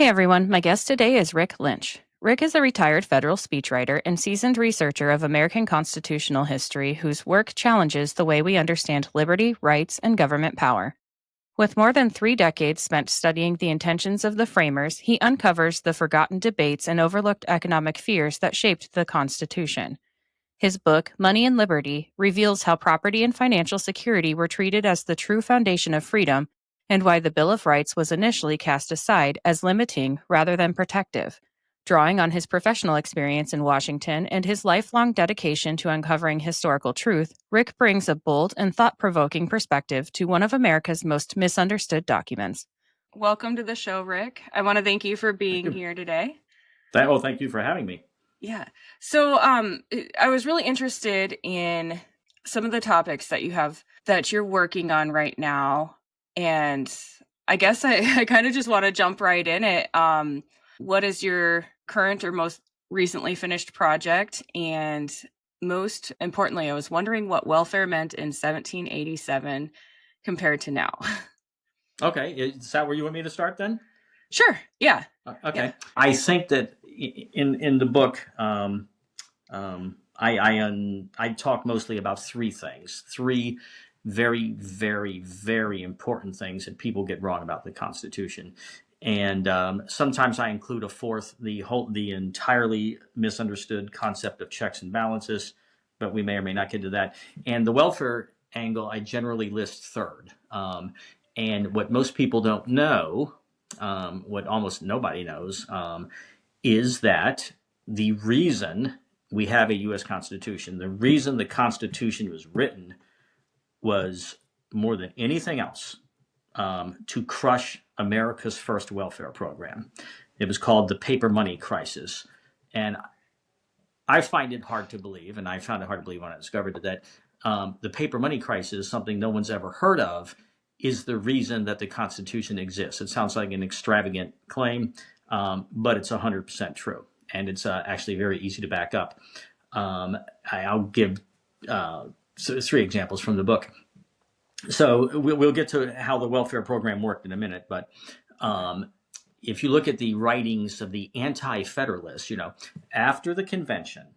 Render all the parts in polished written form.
Hey everyone, my guest today is Rick Lynch. Rick is a retired federal speechwriter and seasoned researcher of American constitutional history whose work challenges the way we understand liberty, rights, and government power. With more than 3 decades spent studying the intentions of the framers, he uncovers the forgotten debates and overlooked economic fears that shaped the Constitution. His book, Money and Liberty, reveals how property and financial security were treated as the true foundation of freedom and why the Bill of Rights was initially cast aside as limiting rather than protective. Drawing on his professional experience in Washington and his lifelong dedication to uncovering historical truth, Rick brings a bold and thought-provoking perspective to one of America's most misunderstood documents. Welcome to the show, Rick. I want to thank you for being here today. Thank you for having me. Yeah. So I was really interested in some of the topics that you're working on right now. And I guess I kind of just want to jump right in it. What is your current or most recently finished project? And most importantly, I was wondering what welfare meant in 1787 compared to now. Okay. Is that where you want me to start then? Sure. Yeah. Okay. Yeah. I think that in the book, I talk mostly about three things, three very, very, very important things that people get wrong about the Constitution. And sometimes I include a fourth, the entirely misunderstood concept of checks and balances, but we may or may not get to that. And the welfare angle, I generally list third. And what most people don't know, what almost nobody knows, is that the reason we have a U.S. Constitution, the reason the Constitution was written was more than anything else to crush America's first welfare program. It was called the paper money crisis. And I find it hard to believe, and I found it hard to believe when I discovered that the paper money crisis, something no one's ever heard of, is the reason that the Constitution exists. It sounds like an extravagant claim, but it's 100% true. And it's actually very easy to back up. I'll give three examples from the book. So we'll get to how the welfare program worked in a minute, but if you look at the writings of the anti-federalists, after the convention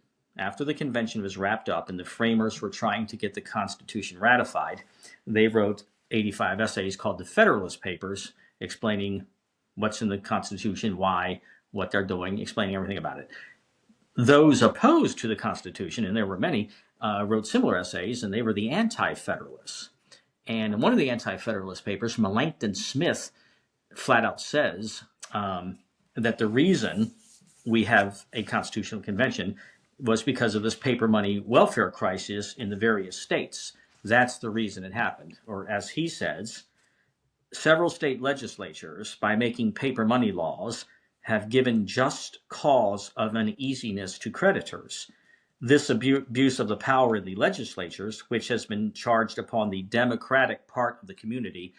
was wrapped up and the framers were trying to get the Constitution ratified, they wrote 85 essays called the Federalist Papers, explaining what's in the Constitution, why, what they're doing, explaining everything about it. Those opposed to the Constitution, and there were many, wrote similar essays, and they were the anti-federalists. And in one of the anti-federalist papers, Langton Smith flat out says that the reason we have a constitutional convention was because of this paper money welfare crisis in the various states. That's the reason it happened. Or as he says, several state legislatures, by making paper money laws, have given just cause of uneasiness to creditors. This abuse of the power of the legislatures, which has been charged upon the democratic part of the community,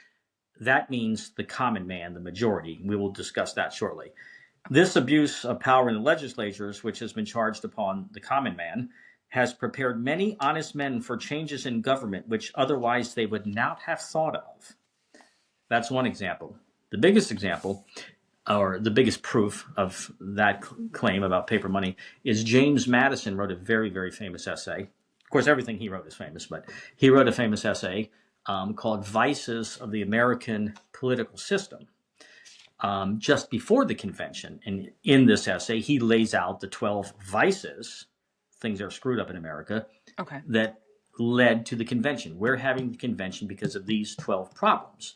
that means the common man, the majority. We will discuss that shortly. This abuse of power in the legislatures, which has been charged upon the common man, has prepared many honest men for changes in government which otherwise they would not have thought of. That's one example. The biggest example, or the biggest proof of that claim about paper money, is James Madison wrote a very, very famous essay. Of course, everything he wrote is famous, but he wrote a famous essay called Vices of the American Political System just before the convention. And in this essay, he lays out the 12 vices, things that are screwed up in America, that led to the convention. We're having the convention because of these 12 problems.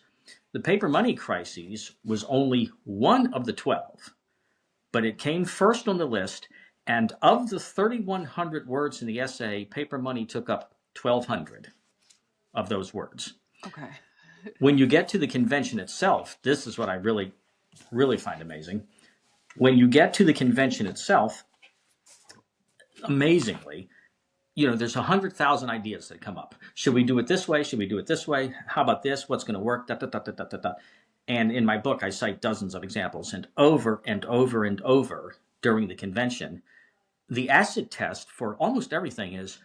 The paper money crisis was only one of the 12, but it came first on the list. And of the 3,100 words in the essay, paper money took up 1,200 of those words. Okay. When you get to the convention itself, this is what I really, really find amazing. When you get to the convention itself, amazingly, there's 100,000 ideas that come up. Should we do it this way? Should we do it this way? How about this? What's going to work? Da, da, da, da, da, da, da. And in my book, I cite dozens of examples. And over and over and over during the convention, the acid test for almost everything is,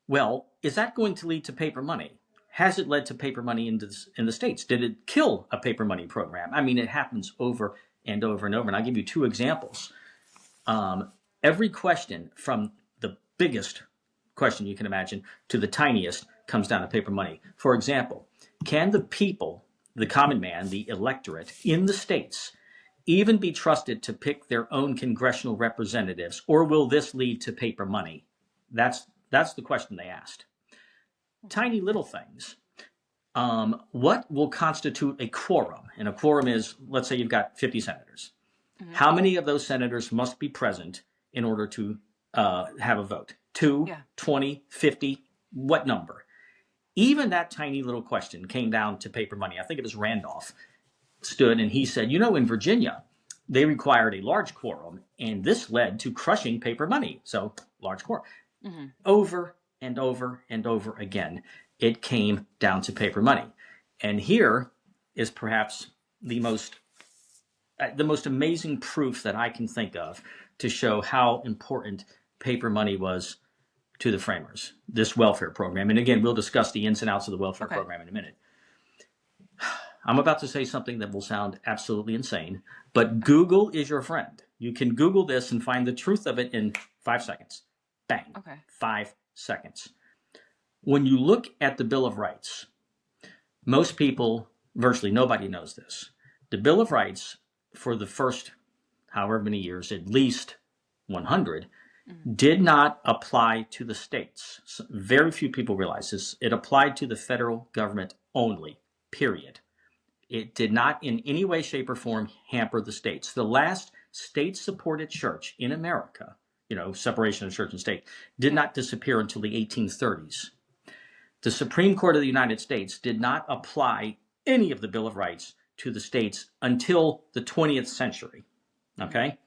well, is that going to lead to paper money? Has it led to paper money in the states? Did it kill a paper money program? I mean, it happens over and over and over. And I'll give you two examples. Every question, from the biggest question you can imagine to the tiniest, comes down to paper money. For example, can the people, the common man, the electorate in the states, even be trusted to pick their own congressional representatives, or will this lead to paper money? That's the question they asked. Tiny little things. What will constitute a quorum? And a quorum is, let's say you've got 50 senators. Mm-hmm. How many of those senators must be present in order to have a vote? 2, 20, 50, what number? Even that tiny little question came down to paper money. I think it was Randolph stood and he said, in Virginia, they required a large quorum, and this led to crushing paper money. So, large quorum. Mm-hmm. Over and over and over again, it came down to paper money. And here is perhaps the most amazing proof that I can think of to show how important paper money was to the framers, this welfare program. And again, we'll discuss the ins and outs of the welfare program in a minute. I'm about to say something that will sound absolutely insane, but Google is your friend. You can Google this and find the truth of it in 5 seconds. Bang. 5 seconds. When you look at the Bill of Rights, most people, virtually nobody knows this. The Bill of Rights, for the first however many years, at least 100, did not apply to the states. So very few people realize this. It applied to the federal government only, period. It did not in any way, shape, or form hamper the states. The last state-supported church in America, separation of church and state, did not disappear until the 1830s. The Supreme Court of the United States did not apply any of the Bill of Rights to the states until the 20th century. Okay?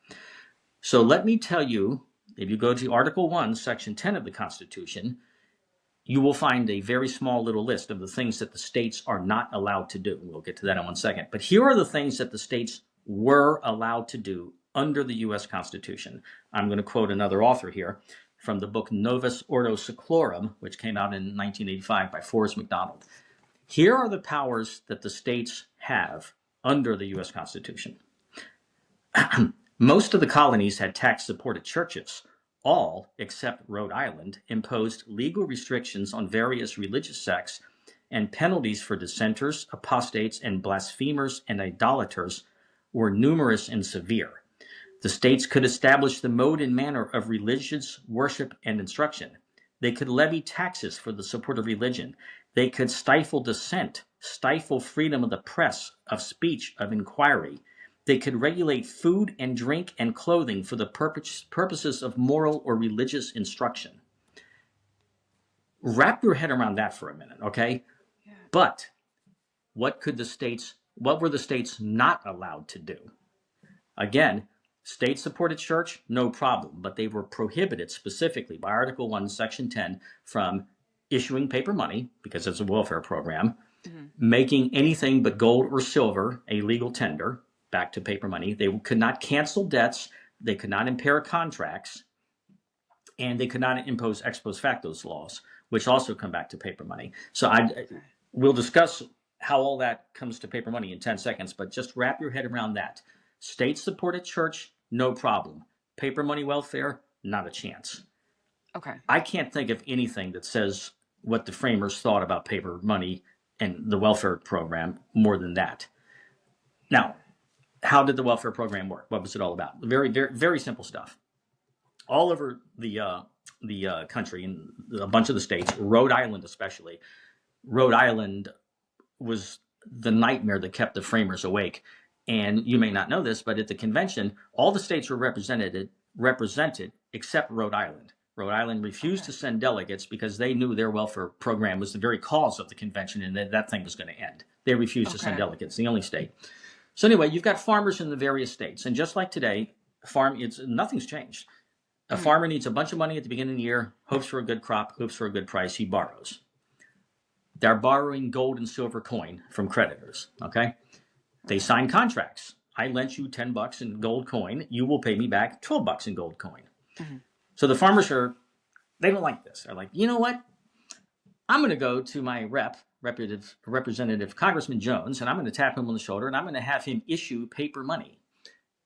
So let me tell you, if you go to Article 1, Section 10 of the Constitution, you will find a very small little list of the things that the states are not allowed to do. We'll get to that in 1 second. But here are the things that the states were allowed to do under the U.S. Constitution. I'm going to quote another author here from the book Novus Ordo Seclorum, which came out in 1985 by Forrest McDonald. Here are the powers that the states have under the U.S. Constitution. Most of the colonies had tax-supported churches. All, except Rhode Island, imposed legal restrictions on various religious sects, and penalties for dissenters, apostates, and blasphemers and idolaters were numerous and severe. The states could establish the mode and manner of religious worship and instruction. They could levy taxes for the support of religion. They could stifle dissent, stifle freedom of the press, of speech, of inquiry. They could regulate food and drink and clothing for the purposes of moral or religious instruction. Wrap your head around that for a minute, okay? Yeah. But what were the states not allowed to do? Again, state-supported church, no problem, but they were prohibited specifically by Article 1, Section 10 from issuing paper money, because it's a welfare program, making anything but gold or silver a legal tender, back to paper money. They could not cancel debts. They could not impair contracts. And they could not impose ex post facto laws, which also come back to paper money. So we'll discuss how all that comes to paper money in 10 seconds, but just wrap your head around that. State-supported church, no problem. Paper money welfare, not a chance. Okay. I can't think of anything that says what the framers thought about paper money and the welfare program more than that. Now, how did the welfare program work? What was it all about? Very, very, very simple stuff. All over the country, in a bunch of the states, Rhode Island especially, Rhode Island was the nightmare that kept the framers awake. And you may not know this, but at the convention, all the states were represented except Rhode Island. Rhode Island refused to send delegates because they knew their welfare program was the very cause of the convention and that thing was going to end. They refused to send delegates, the only state. So anyway, you've got farmers in the various states. And just like today, nothing's changed. A farmer needs a bunch of money at the beginning of the year, hopes for a good crop, hopes for a good price, he borrows. They're borrowing gold and silver coin from creditors, okay? They sign contracts. I lent you $10 in gold coin. You will pay me back $12 in gold coin. Mm-hmm. So the farmers they don't like this. They're like, you know what? I'm going to go to my Representative Congressman Jones, and I'm going to tap him on the shoulder, and I'm going to have him issue paper money.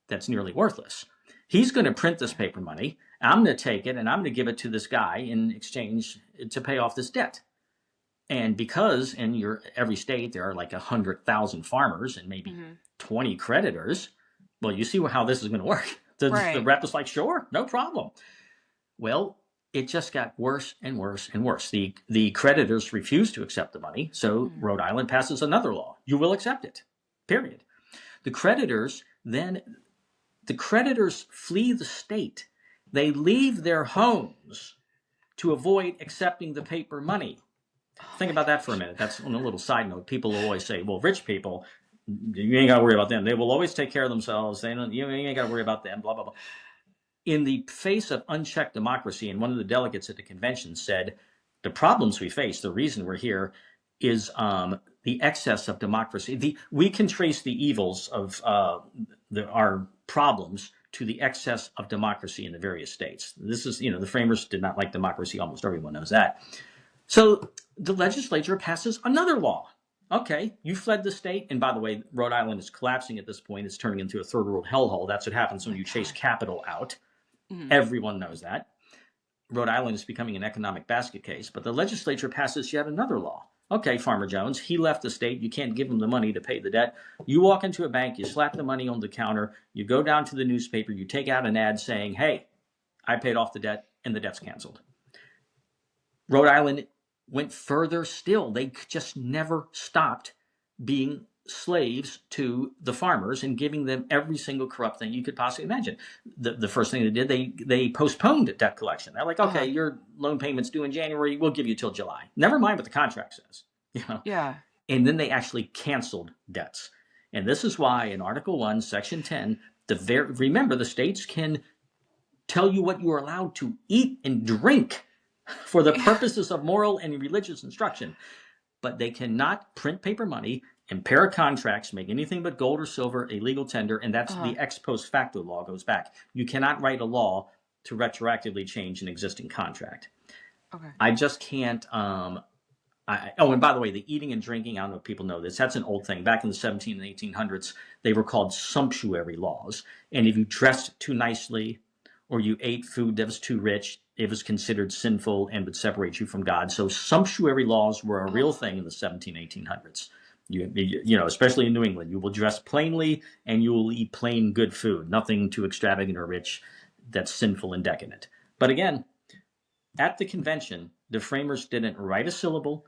that's nearly worthless. He's going to print this paper money. I'm going to take it and I'm going to give it to this guy in exchange to pay off this debt. And because in every state there are like 100,000 farmers and maybe 20 creditors, well, you see how this is going to work. The rep is like, sure, no problem. Well, it just got worse and worse and worse. The creditors refused to accept the money, so Rhode Island passes another law. You will accept it, period. The creditors flee the state. They leave their homes to avoid accepting the paper money. Think about that for a minute. That's on a little side note. People will always say, well, rich people, you ain't got to worry about them. They will always take care of themselves. You ain't got to worry about them, blah, blah, blah. In the face of unchecked democracy, and one of the delegates at the convention said, the problems we face, the reason we're here, is the excess of democracy. We can trace the evils of our problems to the excess of democracy in the various states. This is, the framers did not like democracy. Almost everyone knows that. So the legislature passes another law. Okay, you fled the state. And by the way, Rhode Island is collapsing at this point. It's turning into a third world hellhole. That's what happens when you chase capital out. Everyone knows that. Rhode Island is becoming an economic basket case. But the legislature passes yet another law. Okay, Farmer Jones, he left the state. You can't give him the money to pay the debt. You walk into a bank, you slap the money on the counter, you go down to the newspaper, you take out an ad saying, hey, I paid off the debt and the debt's canceled. Rhode Island went further still. They just never stopped being slaves to the farmers and giving them every single corrupt thing you could possibly imagine. The first thing they did, they postponed debt collection. They're like, okay, your loan payment's due in January. We'll give you till July. Never mind what the contract says. Yeah. And then they actually canceled debts. And this is why in Article 1, Section 10, remember, the states can tell you what you are allowed to eat and drink for the purposes of moral and religious instruction. But they cannot print paper money, impair contracts, make anything but gold or silver a legal tender, and that's the ex post facto law goes back. You cannot write a law to retroactively change an existing contract. Okay. I just can't. And by the way, the eating and drinking, I don't know if people know this, that's an old thing. Back in the 17 and 1800s, they were called sumptuary laws. And if you dressed too nicely or you ate food that was too rich, it was considered sinful and would separate you from God. So sumptuary laws were a real thing in the 17, 1800s. Especially in New England, you will dress plainly and you will eat plain good food, nothing too extravagant or rich that's sinful and decadent. But again, at the convention, the framers didn't write a syllable,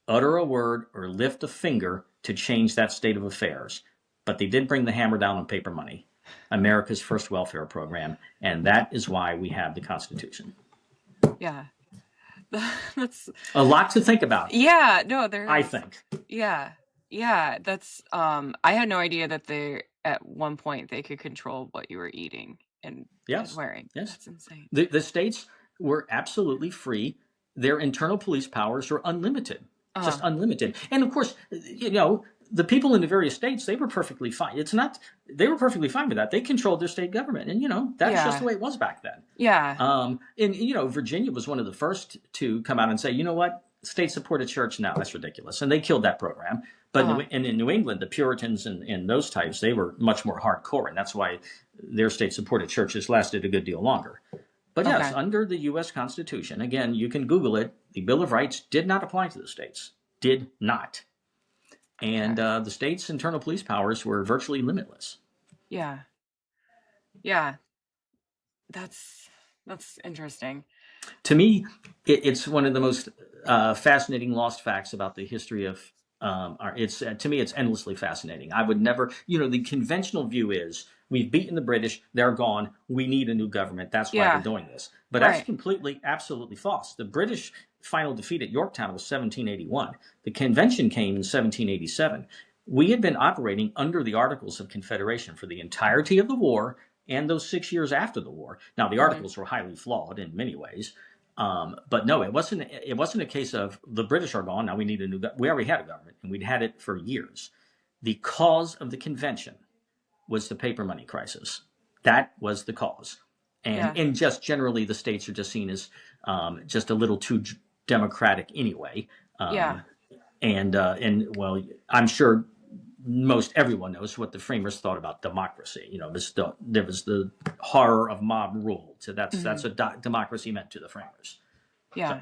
utter a word, or lift a finger to change that state of affairs. But they did bring the hammer down on paper money, America's first welfare program, and that is why we have the Constitution. Yeah. That's a lot to think about. Yeah, no, I think. Yeah, that's I had no idea that they at one point they could control what you were eating and wearing. Yes. That's insane. The states were absolutely free. Their internal police powers were unlimited. Just unlimited. And of course, the people in the various states, they were perfectly fine. They were perfectly fine with that. They controlled their state government. And, that's just the way it was back then. Yeah. And, Virginia was one of the first to come out and say, you know what, state-supported church, no, that's ridiculous. And they killed that program. But in New England, the Puritans and those types, they were much more hardcore. And that's why their state-supported churches lasted a good deal longer. But yes, under the U.S. Constitution, again, you can Google it, the Bill of Rights did not apply to the states. Did not. And the state's internal police powers were virtually limitless. Yeah. That's interesting. To me, it's one of the most fascinating lost facts about the history of to me, it's endlessly fascinating. I would never, the conventional view is we've beaten the British, they're gone, we need a new government. That's why we're doing this. But that's completely, absolutely false. The British final defeat at Yorktown was 1781. The convention came in 1787. We had been operating under the Articles of Confederation for the entirety of the war and those 6 years after the war. Now, the Articles were highly flawed in many ways. But no, it wasn't a case of the British are gone, now we need a new government. We already had a government, and we'd had it for years. The cause of the convention was the paper money crisis. That was the cause. And just generally, the states are just seen as just a little too democratic anyway. And well, I'm sure most everyone knows what the framers thought about democracy. There was the horror of mob rule. So that's what democracy meant to the framers. So, Yeah.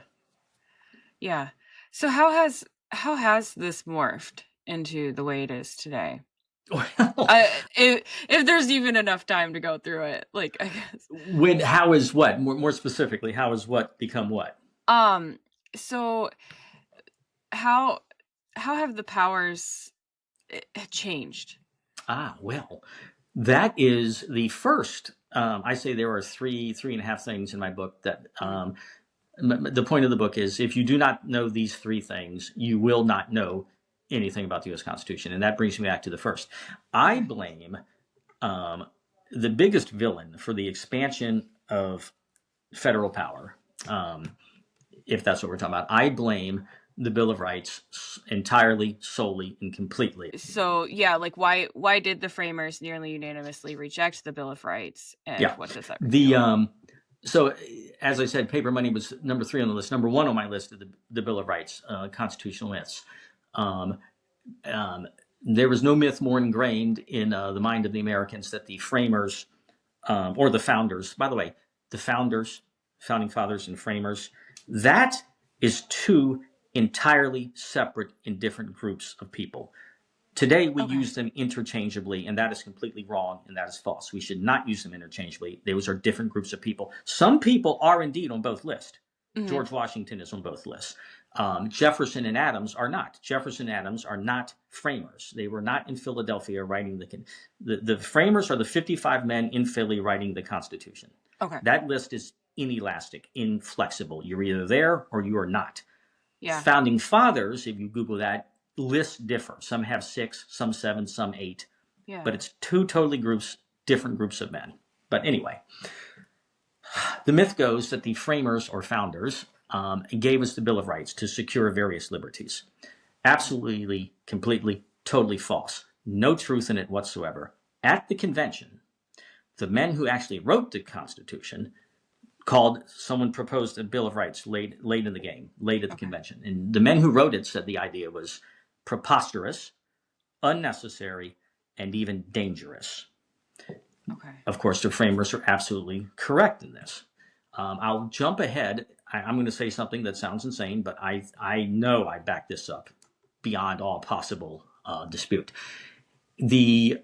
Yeah. So how has this morphed into the way it is today? well, If there's even enough time to go through it, like, I guess. how is what more specifically? How is what become what? So how have the powers changed? Well, that is the first. I say there are three and a half things in my book that. The point of the book is if you do not know these three things, you will not know anything about the U.S. Constitution. And that brings me back to the first. I blame the biggest villain for the expansion of federal power, if that's what we're talking about. I blame the Bill of Rights entirely, solely, and completely. So yeah, like why did the framers nearly unanimously reject the Bill of Rights, and Yeah. what does that reveal? So, as I said, paper money was number 3 on the list. Number 1 on my list of the Bill of Rights, constitutional myths. Um, there was no myth more ingrained in the mind of the Americans that the framers or the founders, by the way, the founders, founding fathers and framers, that is two entirely separate and different groups of people. Today, we use them interchangeably, and that is completely wrong, and that is false. We should not use them interchangeably. Those are different groups of people. Some people are indeed on both lists. George Washington is on both lists. Jefferson and Adams are not. Jefferson and Adams are not framers. They were not in Philadelphia writing the framers are the 55 men in Philly writing the Constitution. Okay. That list is inelastic, inflexible. You're either there or you are not. Yeah. Founding fathers, if you Google that, lists differ. Some have 6, some 7, some 8. Yeah. But it's two totally different groups of men. But anyway, the myth goes that the framers or founders gave us the Bill of Rights to secure various liberties. Absolutely, completely, totally false. No truth in it whatsoever. At the convention, the men who actually wrote the Constitution someone proposed a Bill of Rights late in the game, late at the convention. And the men who wrote it said the idea was preposterous, unnecessary, and even dangerous. Okay. Of course, the framers are absolutely correct in this. I'll jump ahead. I'm going to say something that sounds insane, but I know I back this up beyond all possible dispute. The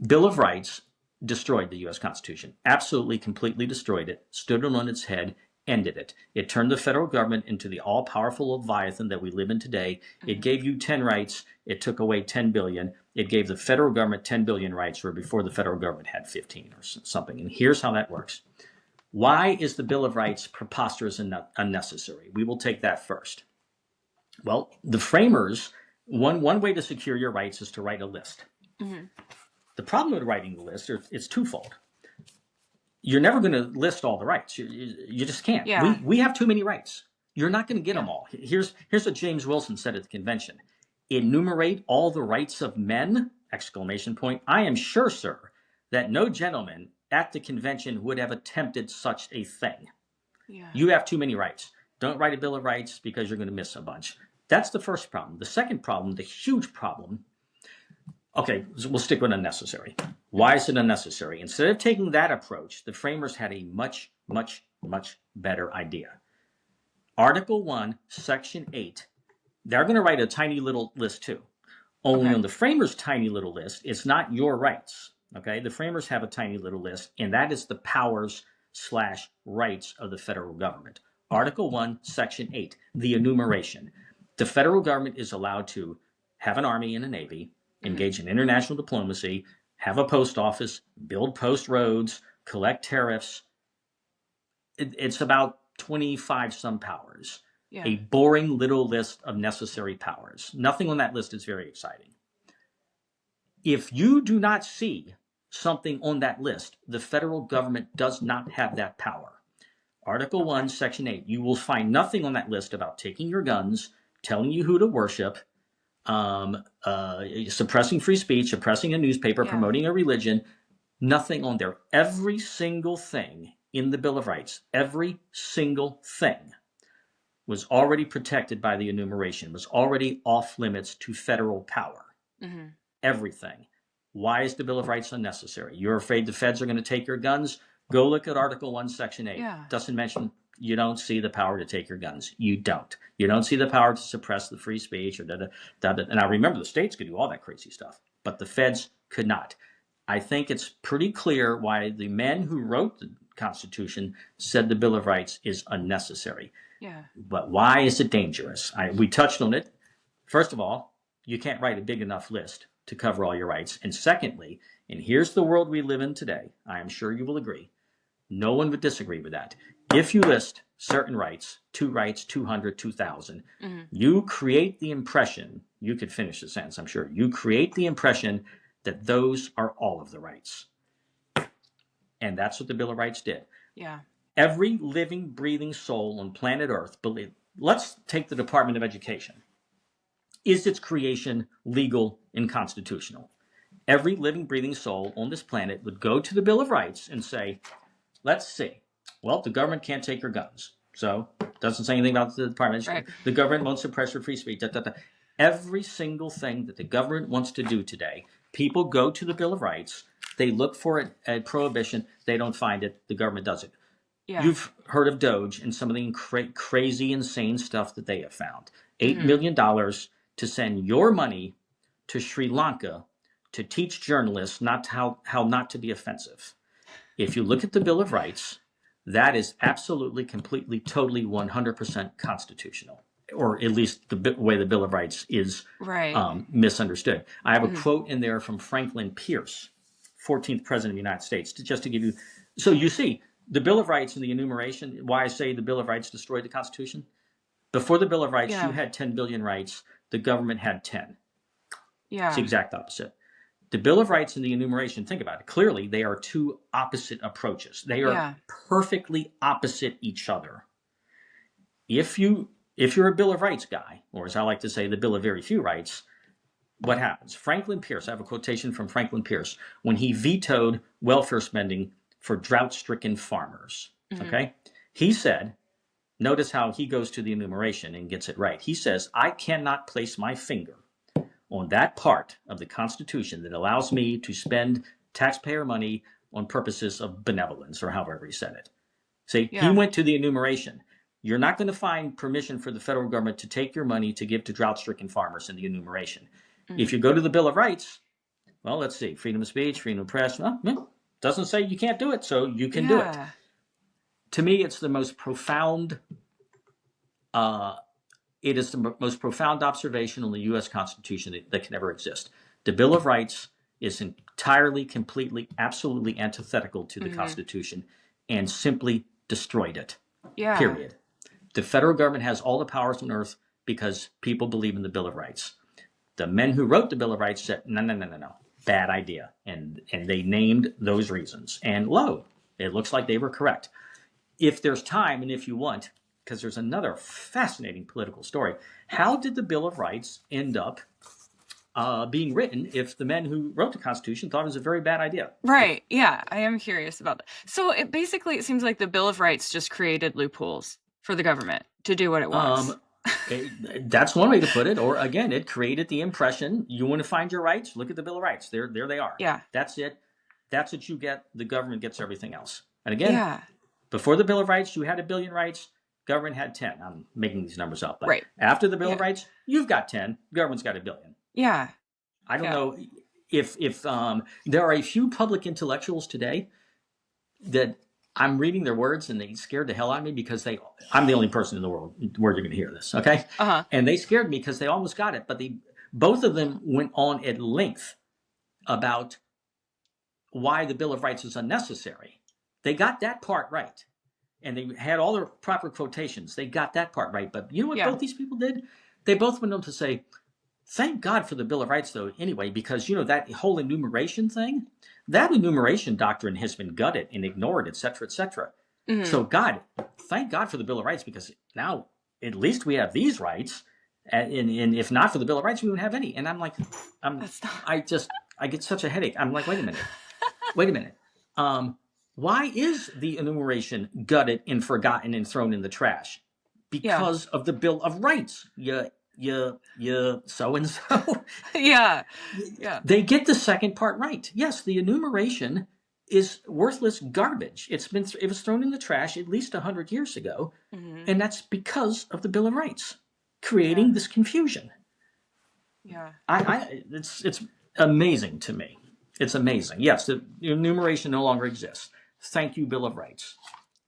Bill of Rights destroyed the U.S. Constitution, absolutely, completely destroyed it, stood it on its head, ended it. It turned the federal government into the all-powerful Leviathan that we live in today. It gave you 10 rights. It took away 10 billion. It gave the federal government 10 billion rights, where before the federal government had 15 or something. And here's how that works. Why is the Bill of Rights preposterous and unnecessary? We will take that first. Well, the framers, one way to secure your rights is to write a list. The problem with writing the list is twofold. You're never going to list all the rights. You just can't. Yeah. We have too many rights. You're not going to get them all. Here's what James Wilson said at the convention. Enumerate all the rights of men, ! I am sure, sir, that no gentleman at the convention would have attempted such a thing. Yeah. You have too many rights. Don't write a Bill of Rights because you're going to miss a bunch. That's the first problem. The second problem, the huge problem, okay, we'll stick with unnecessary. Why is it unnecessary? Instead of taking that approach, the framers had a much, much, much better idea. Article 1, Section 8, they're going to write a tiny little list too. Only on the framers' tiny little list, it's not your rights. Okay, the framers have a tiny little list, and that is the powers/rights of the federal government. Article 1, Section 8, the enumeration. The federal government is allowed to have an army and a navy, engage in international diplomacy, have a post office, build post roads, collect tariffs. It's about 25 some powers. Yeah. A boring little list of necessary powers. Nothing on that list is very exciting. If you do not see something on that list, the federal government does not have that power. Article 1, Section 8, you will find nothing on that list about taking your guns, telling you who to worship, suppressing free speech, suppressing a newspaper, promoting a religion. Nothing on there. Every single thing in the Bill of Rights, every single thing was already protected by the enumeration, was already off limits to federal power. everything. Why is the Bill of Rights unnecessary? You're afraid the feds are going to take your guns? Go look at Article 1, Section 8. Yeah. Doesn't mention you don't see the power to take your guns. You don't. You don't see the power to suppress the free speech or da. And I remember the states could do all that crazy stuff, but the feds could not. I think it's pretty clear why the men who wrote the Constitution said the Bill of Rights is unnecessary. Yeah. But why is it dangerous? We touched on it. First of all, you can't write a big enough list to cover all your rights. And secondly, and here's the world we live in today, I am sure you will agree, no one would disagree with that. If you list certain rights, 200, 2,000, you create the impression, you could finish the sentence, I'm sure, you create the impression that those are all of the rights. And that's what the Bill of Rights did. Yeah. Every living, breathing soul on planet Earth, let's take the Department of Education. Is its creation legal and constitutional? Every living, breathing soul on this planet would go to the Bill of Rights and say, let's see. Well, the government can't take your guns. So it doesn't say anything about the Department of Education. Right. The government won't suppress your free speech. Every single thing that the government wants to do today, people go to the Bill of Rights. They look for it at prohibition. They don't find it. The government does it. Yeah. You've heard of Doge and some of the crazy, insane stuff that they have found. $8 million to send your money to Sri Lanka to teach journalists how not to be offensive. If you look at the Bill of Rights, that is absolutely, completely, totally, 100% constitutional, or at least the way the Bill of Rights is misunderstood. I have a quote in there from Franklin Pierce, 14th President of the United States, just to give you. So you see, the Bill of Rights and the enumeration, why I say the Bill of Rights destroyed the Constitution? Before the Bill of Rights, you had 10 billion rights. The government had 10. Yeah. It's the exact opposite. The Bill of Rights and the enumeration, think about it. Clearly, they are two opposite approaches. They are perfectly opposite each other. If you're a Bill of Rights guy, or as I like to say, the Bill of Very Few Rights, what happens? Franklin Pierce, I have a quotation from Franklin Pierce, when he vetoed welfare spending for drought-stricken farmers. Okay? He said, notice how he goes to the enumeration and gets it right. He says, I cannot place my finger on that part of the Constitution that allows me to spend taxpayer money on purposes of benevolence, or however he said it. See, he went to the enumeration. You're not going to find permission for the federal government to take your money to give to drought-stricken farmers in the enumeration. If you go to the Bill of Rights, well, let's see, freedom of speech, freedom of press, doesn't say you can't do it, so you can do it. To me, it's the most profound it is the most profound observation on the U.S. Constitution that can ever exist. The Bill of Rights is entirely, completely, absolutely antithetical to the Constitution and simply destroyed it. Yeah. Period. The federal government has all the powers on earth because people believe in the Bill of Rights. The men who wrote the Bill of Rights said, no, bad idea. And they named those reasons. And lo, it looks like they were correct. If there's time and if you want, because there's another fascinating political story. How did the Bill of Rights end up being written if the men who wrote the Constitution thought it was a very bad idea? Right. Yeah, I am curious about that. So it seems like the Bill of Rights just created loopholes for the government to do what it wants. That's one way to put it. Or again, it created the impression, you want to find your rights? Look at the Bill of Rights. There they are. Yeah. That's it. That's what you get. The government gets everything else. And again, before the Bill of Rights, you had 1 billion rights. Government had 10. I'm making these numbers up. But after the Bill of Rights, you've got 10. Government's got 1 billion. Yeah. I don't know if there are a few public intellectuals today that I'm reading their words and they scared the hell out of me because I'm the only person in the world where you're going to hear this. Okay. And they scared me because they almost got it. But both of them went on at length about why the Bill of Rights is unnecessary. They got that part right. And they had all their proper quotations. They got that part right. But you know what both these people did? They both went on to say, thank God for the Bill of Rights, though, anyway, because, that whole enumeration thing, that enumeration doctrine has been gutted and ignored, et cetera, et cetera. So thank God for the Bill of Rights, because now at least we have these rights. And if not for the Bill of Rights, we wouldn't have any. And I'm like, I get such a headache. I'm like, wait a minute. Why is the enumeration gutted and forgotten and thrown in the trash? Because of the Bill of Rights. You you so and so. Yeah. Yeah. They get the second part right. Yes, the enumeration is worthless garbage. It was thrown in the trash at least 100 years ago, Hmm. and that's because of the Bill of Rights, Yeah. creating this confusion. Yeah. It's amazing to me. It's amazing. Yes, the enumeration no longer exists. Thank you, Bill of Rights.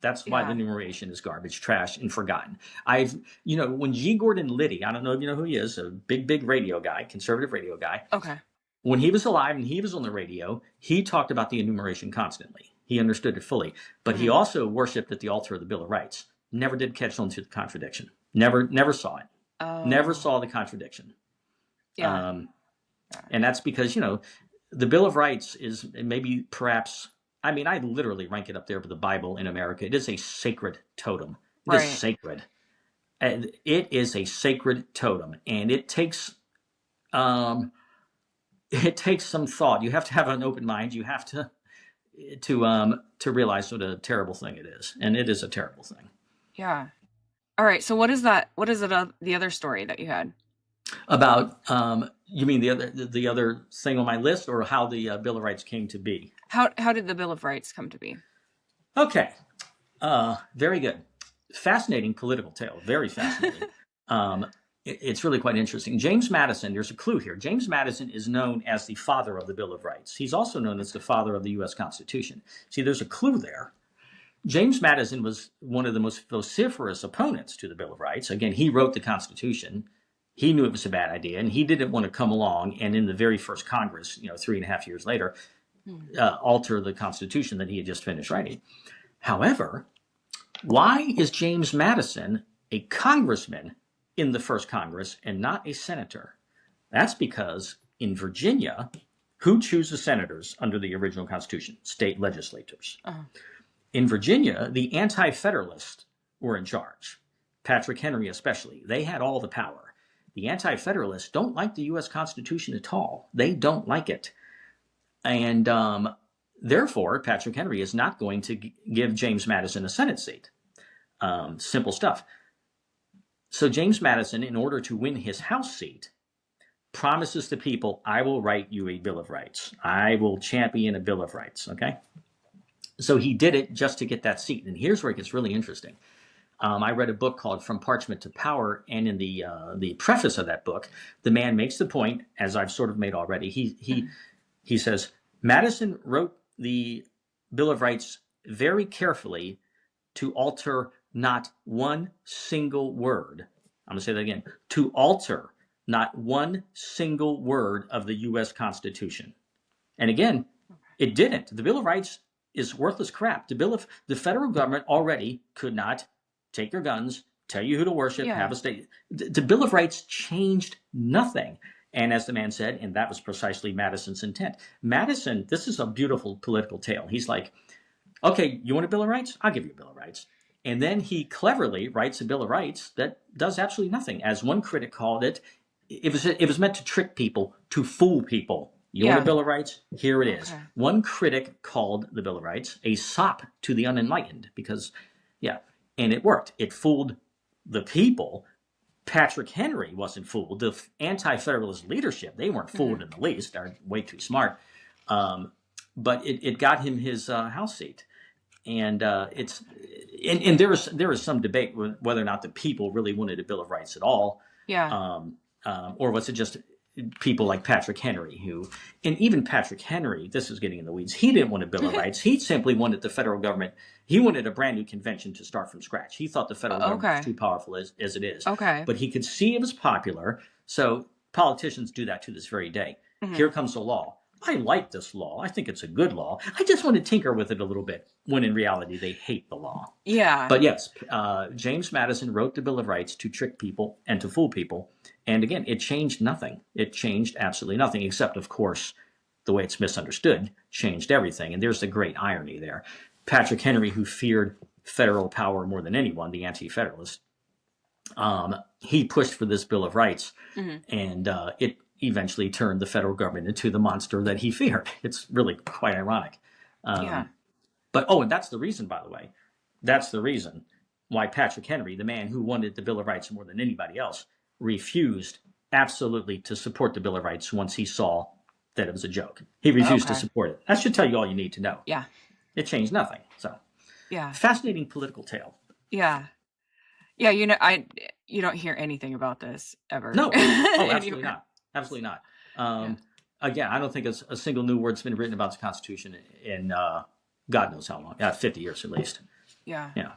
That's why the Yeah. enumeration is garbage, trash, and forgotten. When G. Gordon Liddy, I don't know if you know who he is, a big radio guy, conservative radio guy. Okay. When he was alive and he was on the radio, he talked about the enumeration constantly. He understood it fully, but he Hmm. also worshipped at the altar of the Bill of Rights. Never did catch on to the contradiction. Never saw it. Never Oh. saw the contradiction. Yeah. Um, and that's because, the Bill of Rights is maybe perhaps, I mean, I literally rank it up there with the Bible in America. It is a sacred totem. It is Right. sacred. And it is a sacred totem. And um, it takes some thought. You have to have an open mind. You have to realize what a terrible thing it is. And it is a terrible thing. Yeah. All right. So what is that? What is it? The other story that you had? About you mean the other thing on my list, or how the Bill of Rights came to be? How did the Bill of Rights come to be? Okay, very good, fascinating political tale, very fascinating. It's really quite interesting. James Madison, there's a clue here. James Madison is known as the father of the Bill of Rights. He's also known as the father of the U.S. Constitution. See, there's a clue there. James Madison was one of the most vociferous opponents to the Bill of Rights. Again, he wrote the Constitution. He knew it was a bad idea, and he didn't want to come along and in the very first Congress, 3.5 years later, alter the Constitution that he had just finished writing. However, why is James Madison a congressman in the first Congress and not a senator? That's because in Virginia, who chooses senators under the original Constitution? State legislatures. Uh-huh. In Virginia, the anti-federalists were in charge. Patrick Henry especially. They had all the power. The anti-federalists don't like the U.S. Constitution at all. They don't like it. And therefore, Patrick Henry is not going to give James Madison a Senate seat. Simple stuff. So James Madison, in order to win his House seat, promises the people, I will write you a Bill of Rights. I will champion a Bill of Rights, okay? So he did it just to get that seat. And here's where it gets really interesting. I read a book called From Parchment to Power, and in the preface of that book, the man makes the point, as I've sort of made already. He says, Madison wrote the Bill of Rights very carefully to alter not one single word. I'm going to say that again. To alter not one single word of the U.S. Constitution. And again, it didn't. The Bill of Rights is worthless crap. The federal government already could not take your guns, tell you who to worship, have a state. The Bill of Rights changed nothing. And as the man said, and that was precisely Madison's intent. Madison, this is a beautiful political tale. He's like, okay, you want a Bill of Rights? I'll give you a Bill of Rights. And then he cleverly writes a Bill of Rights that does absolutely nothing. As one critic called it, it was meant to trick people, to fool people. You want a Bill of Rights? Here it is. One critic called the Bill of Rights a sop to the unenlightened because, and it worked. It fooled the people. Patrick Henry wasn't fooled. The anti-federalist leadership, they weren't fooled in the least. They're way too smart. But it got him his House seat. And there is some debate whether or not the people really wanted a Bill of Rights at all. Or was it just people like Patrick Henry and even Patrick Henry, this is getting in the weeds, he didn't want a Bill of Rights. He simply wanted the federal government, he wanted a brand new convention to start from scratch. He thought the federal government was too powerful as it is. But he could see it was popular. So politicians do that to this very day. Here comes a law. I like this law. I think it's a good law. I just want to tinker with it a little bit, when in reality they hate the law. But yes, James Madison wrote the Bill of Rights to trick people and to fool people. And again, it changed nothing. It changed absolutely nothing, except, of course, the way it's misunderstood changed everything. And there's the great irony there. Patrick Henry, who feared federal power more than anyone, the anti-federalist, he pushed for this Bill of Rights, and it eventually turned the federal government into the monster that he feared. It's really quite ironic. But, and that's the reason, by the way, that's the reason why Patrick Henry, the man who wanted the Bill of Rights more than anybody else, refused absolutely to support the Bill of Rights once he saw that it was a joke. He refused to support it. That should tell you all you need to know. Yeah. It changed nothing. So, Yeah. fascinating political tale. Yeah. Yeah, you don't hear anything about this ever. No. Oh, absolutely not. Absolutely not. Yeah. Again, I don't think a single new word's been written about the Constitution in God knows how long. 50 years at least. Yeah. Yeah.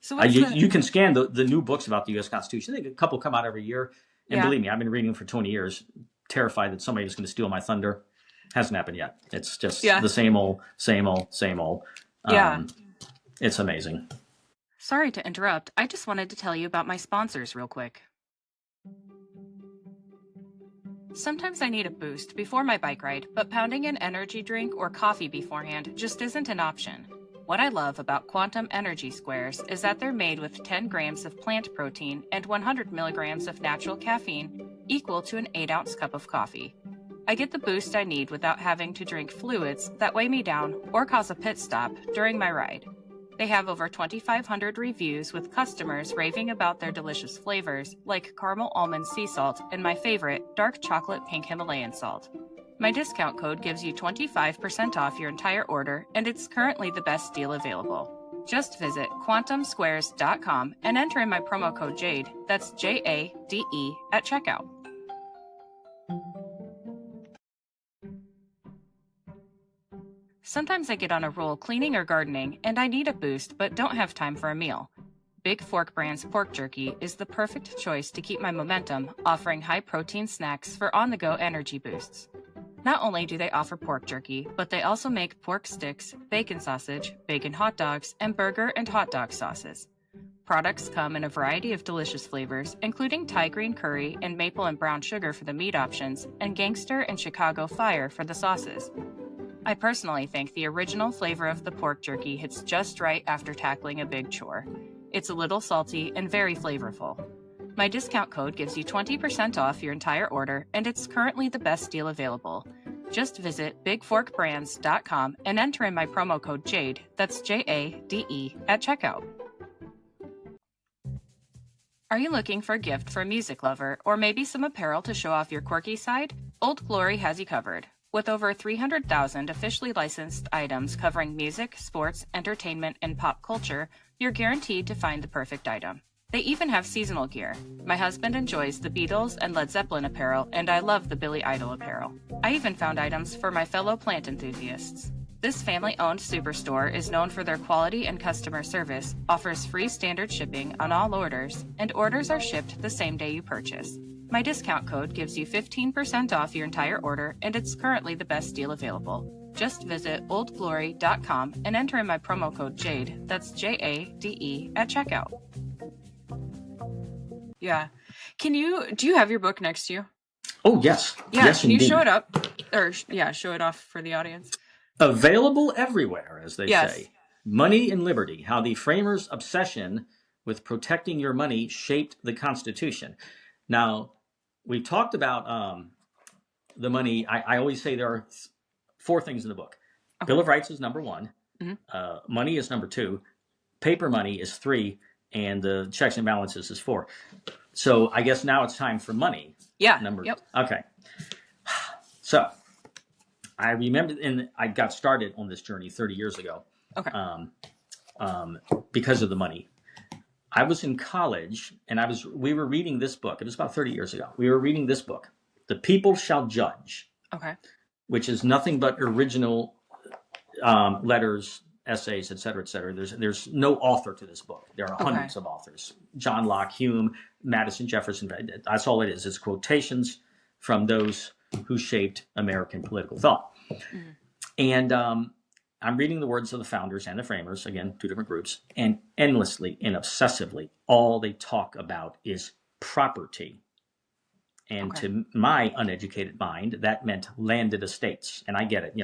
So you can scan the new books about the U.S. Constitution. I think a couple come out every year. And Yeah. believe me, I've been reading them for 20 years, terrified that somebody was going to steal my thunder. Hasn't happened yet. It's just the same old, same old, same old. Yeah. It's amazing. Sorry to interrupt. I just wanted to tell you about my sponsors real quick. Sometimes I need a boost before my bike ride, but pounding an energy drink or coffee beforehand just isn't an option. What I love about Quantum Energy Squares is that they're made with 10 grams of plant protein and 100 milligrams of natural caffeine, equal to an 8-ounce cup of coffee. I get the boost I need without having to drink fluids that weigh me down or cause a pit stop during my ride. They have over 2,500 reviews with customers raving about their delicious flavors, like caramel almond sea salt and my favorite, dark chocolate pink Himalayan salt. My discount code gives you 25% off your entire order, and it's currently the best deal available. Just visit quantumsquares.com and enter in my promo code JADE, that's JADE, at checkout. Sometimes I get on a roll cleaning or gardening, and I need a boost but don't have time for a meal. Big Fork Brand's pork jerky is the perfect choice to keep my momentum, offering high-protein snacks for on-the-go energy boosts. Not only do they offer pork jerky, but they also make pork sticks, bacon sausage, bacon hot dogs, and burger and hot dog sauces. Products come in a variety of delicious flavors, including Thai green curry and maple and brown sugar for the meat options, and gangster and Chicago fire for the sauces. I personally think the original flavor of the pork jerky hits just right after tackling a big chore. It's a little salty and very flavorful. My discount code gives you 20% off your entire order, and it's currently the best deal available. Just visit bigforkbrands.com and enter in my promo code JADE, that's JADE, at checkout. Are you looking for a gift for a music lover, or maybe some apparel to show off your quirky side? Old Glory has you covered. With over 300,000 officially licensed items covering music, sports, entertainment, and pop culture, you're guaranteed to find the perfect item. They even have seasonal gear. My husband enjoys the Beatles and Led Zeppelin apparel, and I love the Billy Idol apparel. I even found items for my fellow plant enthusiasts. This family-owned superstore is known for their quality and customer service, offers free standard shipping on all orders, and orders are shipped the same day you purchase. My discount code gives you 15% off your entire order, and it's currently the best deal available. Just visit oldglory.com and enter in my promo code JADE, that's JADE, at checkout. Yeah. Do you have your book next to you? Oh, yes. Yeah, yes, can indeed. You show it up? Or, show it off for the audience. Available everywhere, as they say. Money and Liberty, How the Framers' Obsession with Protecting Your Money Shaped the Constitution. Now, we've talked about the money. I always say there are 4 things in the book. Okay. Bill of Rights is number 1. Mm-hmm. Money is number 2. Paper money is 3. And the checks and balances is 4. So I guess now it's time for money. Yeah. Okay. So I remember, I got started on this journey 30 years ago. Okay. Because of the money. I was in college, and we were reading this book. It was about 30 years ago. We were reading this book, The People Shall Judge. Okay. Which is nothing but original letters, essays, et cetera, et cetera. There's no author to this book. There are hundreds of authors. John Locke, Hume, Madison, Jefferson. That's all it is. It's quotations from those who shaped American political thought. Mm-hmm. And I'm reading the words of the founders and the framers, again, 2 different groups, and endlessly and obsessively, all they talk about is property. And to my uneducated mind, that meant landed estates. And I get it.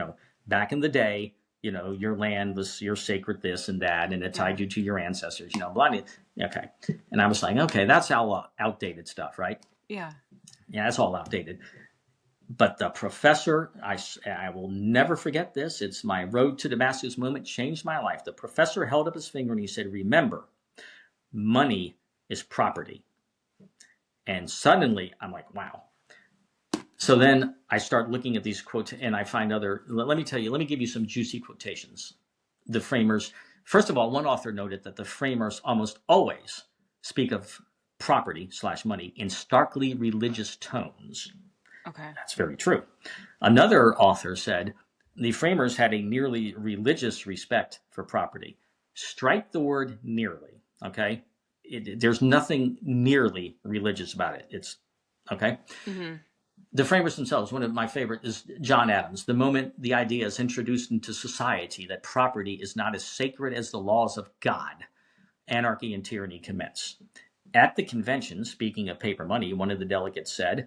Back in the day, your land was your sacred this and that, and it tied you to your ancestors, blah, blah. Okay. And I was like, okay, that's all outdated stuff, right? Yeah. Yeah, that's all outdated. But the professor, I will never forget this. It's my road to Damascus moment, changed my life. The professor held up his finger and he said, remember, money is property. And suddenly I'm like, wow. So then I start looking at these quotes and I find let me give you some juicy quotations. The framers, first of all, one author noted that the framers almost always speak of property / money in starkly religious tones. Okay. That's very true. Another author said the framers had a nearly religious respect for property. Strike the word nearly, okay? There's nothing nearly religious about it. It's okay. Mm-hmm. The framers themselves, one of my favorite is John Adams. The moment the idea is introduced into society that property is not as sacred as the laws of God, anarchy and tyranny commence. At the convention, speaking of paper money, one of the delegates said,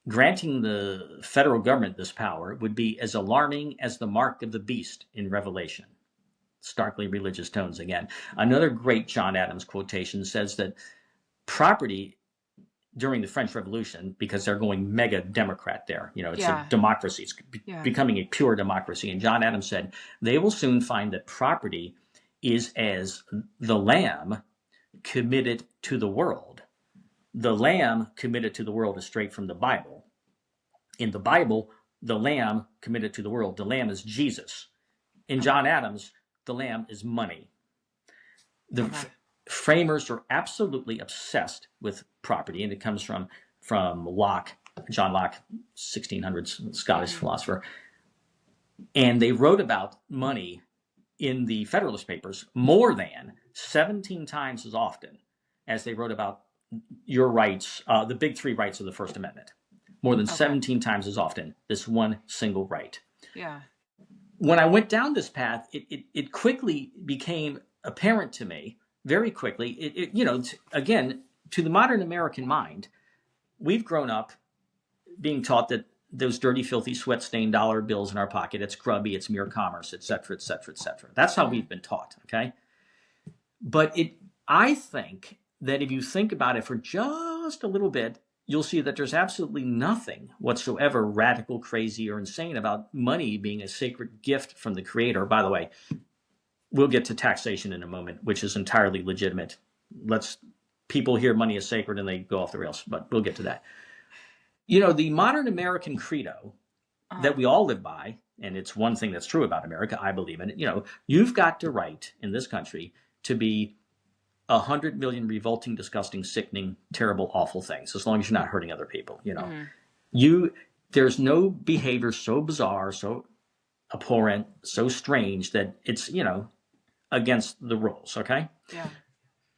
granting the federal government this power would be as alarming as the mark of the beast in Revelation. Starkly religious tones again. Another great John Adams quotation says that property during the French Revolution, because they're going mega Democrat there, it's a democracy. It's becoming a pure democracy. And John Adams said, they will soon find that property is as the lamb committed to the world. The lamb committed to the world is straight from the Bible. In the Bible, the lamb committed to the world, the lamb is Jesus. In John Adams, the lamb is money. The framers are absolutely obsessed with property, and it comes from Locke, John Locke, 1600s Scottish philosopher. And they wrote about money in the Federalist Papers more than 17 times as often as they wrote about your rights, the big three rights of the First Amendment. More than 17 times as often, this one single right. Yeah. When I went down this path, it quickly became apparent to me, very quickly, again, to the modern American mind, we've grown up being taught that those dirty, filthy, sweat-stained dollar bills in our pocket, it's grubby, it's mere commerce, et cetera, et cetera, et cetera. That's how we've been taught, okay? But I think that if you think about it for just a little bit, you'll see that there's absolutely nothing whatsoever radical, crazy, or insane about money being a sacred gift from the Creator. By the way, we'll get to taxation in a moment, which is entirely legitimate. People hear money is sacred and they go off the rails, but we'll get to that. The modern American credo that we all live by, and it's one thing that's true about America, I believe in it, you've got the right in this country to be 100 million revolting, disgusting, sickening, terrible, awful things, as long as you're not hurting other people. There's no behavior so bizarre, so abhorrent, so strange that it's, against the rules, okay? Yeah.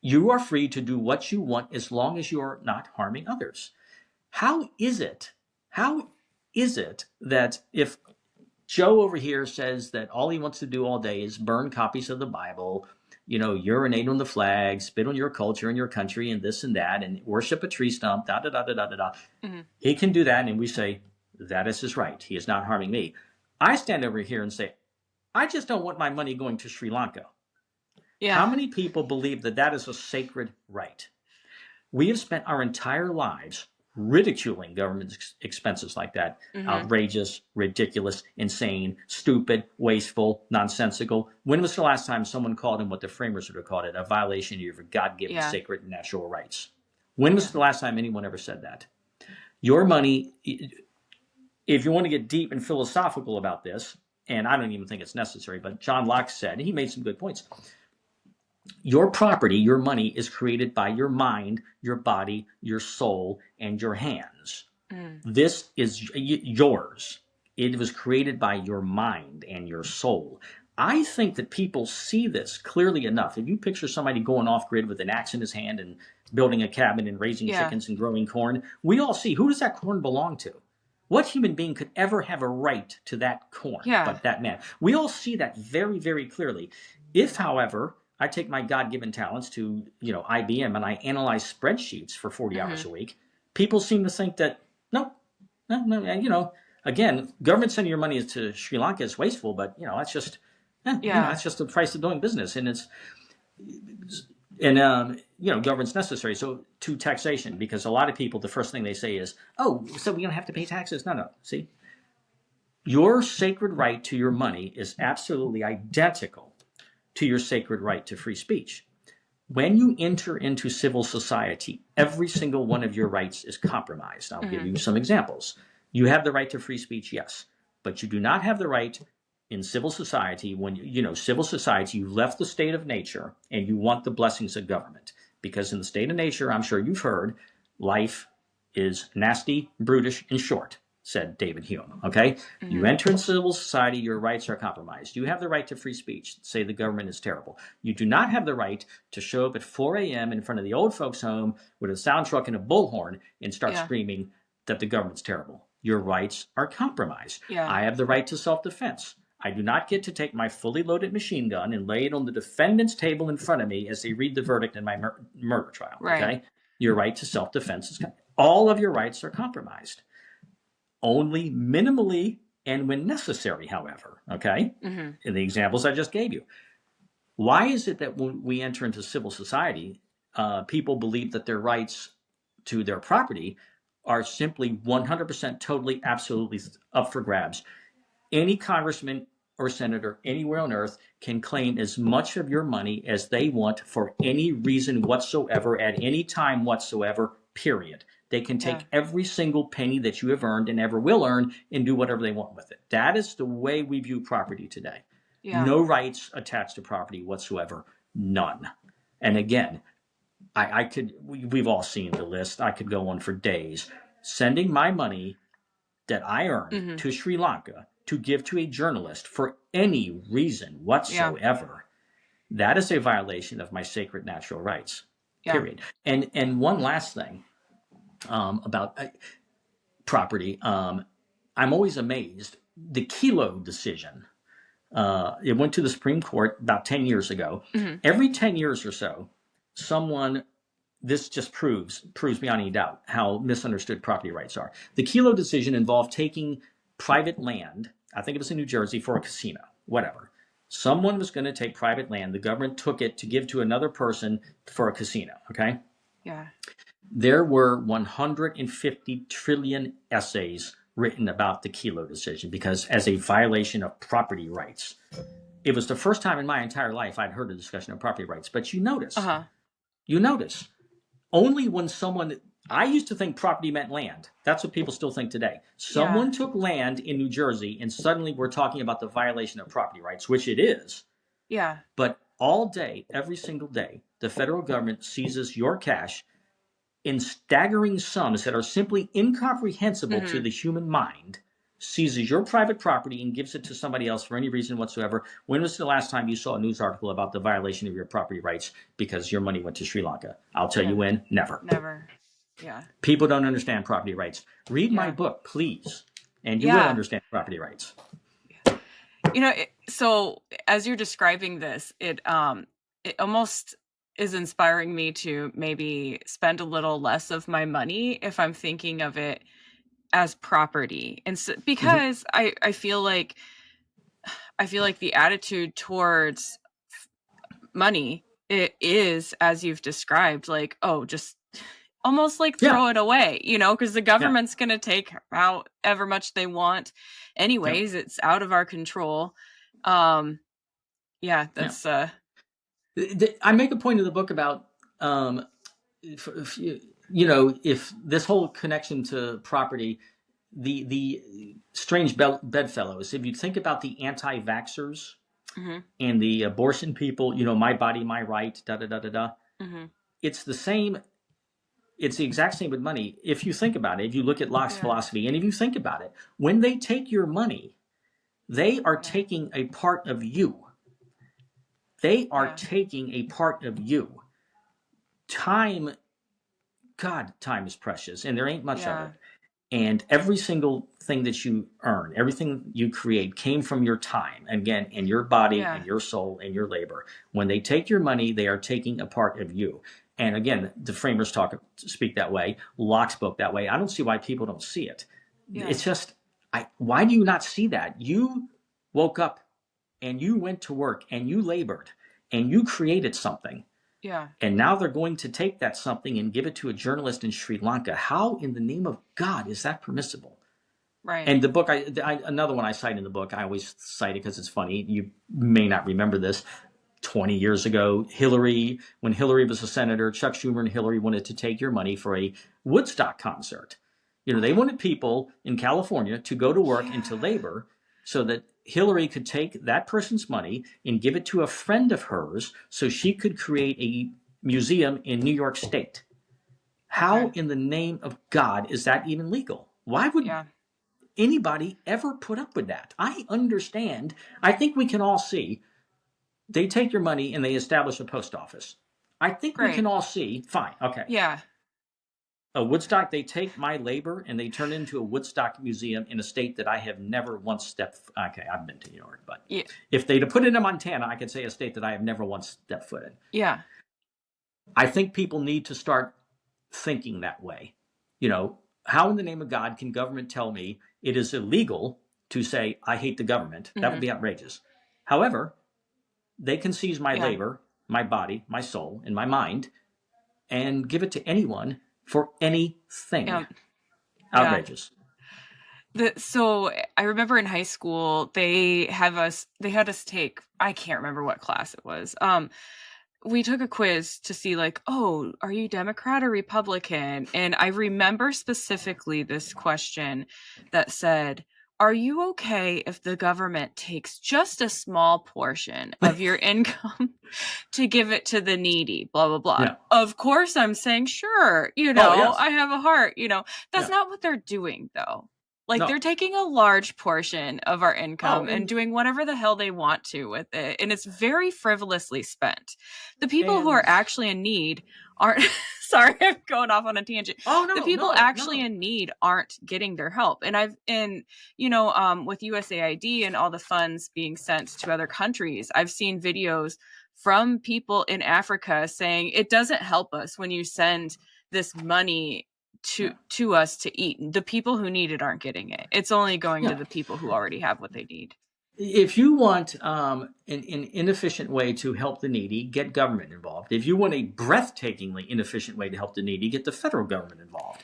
You are free to do what you want as long as you're not harming others. How is it that if Joe over here says that all he wants to do all day is burn copies of the Bible, urinate on the flag, spit on your culture and your country and this and that, and worship a tree stump, he can do that, and we say, that is his right. He is not harming me. I stand over here and say, I just don't want my money going to Sri Lanka. Yeah. How many people believe that is a sacred right? We have spent our entire lives ridiculing government expenses like that. Outrageous, ridiculous, insane, stupid, wasteful, nonsensical. When was the last time someone called in what the framers would have called it, a violation of your God-given sacred and natural rights? When was the last time anyone ever said that? Your money, if you want to get deep and philosophical about this, and I don't even think it's necessary, but John Locke said, and he made some good points, your property, your money, is created by your mind, your body, your soul, and your hands. This is yours. It was created by your mind and your soul. I think that people see this clearly enough. If you picture somebody going off grid with an axe in his hand and building a cabin and raising chickens and growing corn, we all see, who does that corn belong to? What human being could ever have a right to that corn but that man? We all see that very, very clearly. If, however, I take my God-given talents to, IBM, and I analyze spreadsheets for 40 hours a week, people seem to think that, no, again, government sending your money to Sri Lanka is wasteful, but, that's just, that's just the price of doing business. And government's necessary. So to taxation, because a lot of people, the first thing they say is, oh, so we don't have to pay taxes? No. See, your sacred right to your money is absolutely identical to your sacred right to free speech. When you enter into civil society, every single one of your rights is compromised. I'll give you some examples. You have the right to free speech, yes, but you do not have the right in civil society. When civil society, you left the state of nature and you want the blessings of government. Because in the state of nature, I'm sure you've heard, life is nasty, brutish, and short, said David Hume. Okay? You enter in civil society, your rights are compromised. You have the right to free speech, say the government is terrible. You do not have the right to show up at 4 a.m. in front of the old folks' home with a sound truck and a bullhorn and start screaming that the government's terrible. Your rights are compromised. I have the right to self-defense. I do not get to take my fully loaded machine gun and lay it on the defendant's table in front of me as they read the verdict in my murder trial. Right. Okay? Your right to self-defense is all of your rights are compromised. Only minimally and when necessary, however. Okay? In the examples I just gave you. Why is it that when we enter into civil society, people believe that their rights to their property are simply 100% totally, absolutely up for grabs? Any congressman or senator anywhere on earth can claim as much of your money as they want for any reason whatsoever at any time whatsoever, period. They can take every single penny that you have earned and ever will earn and do whatever they want with it. That is the way we view property today. No rights attached to property whatsoever. None. And again, we've all seen the list. I could go on for days. Sending my money that I earned to Sri Lanka to give to a journalist for any reason whatsoever, that is a violation of my sacred natural rights, period. And one last thing about property. I'm always amazed. The Kelo decision, it went to the Supreme Court about 10 years ago. Every 10 years or so, this just proves beyond any doubt how misunderstood property rights are. The Kelo decision involved taking private land, I think it was in New Jersey, for a casino, whatever. Someone was going to take private land. The government took it to give to another person for a casino, okay? Yeah. There were 150 trillion essays written about the Kelo decision because as a violation of property rights. It was the first time in my entire life I'd heard a discussion of property rights. But you notice, only when I used to think property meant land. That's what people still think today. Someone took land in New Jersey and suddenly we're talking about the violation of property rights, which it is. Yeah. But all day, every single day, the federal government seizes your cash in staggering sums that are simply incomprehensible to the human mind, seizes your private property and gives it to somebody else for any reason whatsoever. When was the last time you saw a news article about the violation of your property rights because your money went to Sri Lanka? I'll tell you when. Never. Never. Yeah. People don't understand property rights. Read my book, please, and you will understand property rights. So as you're describing this, it almost is inspiring me to maybe spend a little less of my money if I'm thinking of it as property. And so, because I feel like the attitude towards money, it is, as you've described, like, oh, just almost like throw it away, because the government's going to take however much they want anyways. It's out of our control. That's I make a point in the book about if this whole connection to property, the strange bedfellows. If you think about the anti-vaxxers and the abortion people, my body, my right, da da da da da. It's the same. It's the exact same with money. If you think about it, if you look at Locke's philosophy, and if you think about it, when they take your money, they are taking a part of you. They are taking a part of you. Time is precious, and there ain't much of it. And every single thing that you earn, everything you create came from your time, again, and your body and your soul and your labor. When they take your money, they are taking a part of you. And again, the framers speak that way. Locke spoke that way. I don't see why people don't see it. It's just, why do you not see that? You woke up and you went to work and you labored and you created something. Yeah. And now they're going to take that something and give it to a journalist in Sri Lanka. How in the name of God is that permissible? Right. And the book, another one I cite in the book, I always cite it because it's funny. You may not remember this. 20 years ago, when Hillary was a senator, Chuck Schumer and Hillary wanted to take your money for a Woodstock concert. They wanted people in California to go to work and to labor so that Hillary could take that person's money and give it to a friend of hers so she could create a museum in New York State. How in the name of God is that even legal? Why would anybody ever put up with that? I understand. I think we can all see they take your money and they establish a post office. I think we can all see, fine, okay. Yeah. A Woodstock, they take my labor and they turn it into a Woodstock museum in a state that I have never once stepped. Okay, I've been to New York, but if they'd have put it in Montana, I could say a state that I have never once stepped foot in. Yeah. I think people need to start thinking that way. How in the name of God can government tell me it is illegal to say I hate the government? That would be outrageous. However, they can seize my labor, my body, my soul, and my mind, and give it to anyone for anything. Outrageous. So I remember in high school they had us take, I can't remember what class it was. We took a quiz to see like, oh, are you Democrat or Republican? And I remember specifically this question that said, are you okay if the government takes just a small portion of your income to give it to the needy, blah, blah, blah. Yeah. Of course, I'm saying, sure, I have a heart, that's not what they're doing, though. Like, they're taking a large portion of our income and doing whatever the hell they want to with it. And it's very frivolously spent. The people who are actually in need aren't... Sorry, I'm going off on a tangent. The people in need aren't getting their help. And with USAID and all the funds being sent to other countries, I've seen videos from people in Africa saying it doesn't help us when you send this money to us to eat. The people who need it aren't getting it. It's only going to the people who already have what they need. If you want an inefficient way to help the needy, get government involved. If you want a breathtakingly inefficient way to help the needy, get the federal government involved.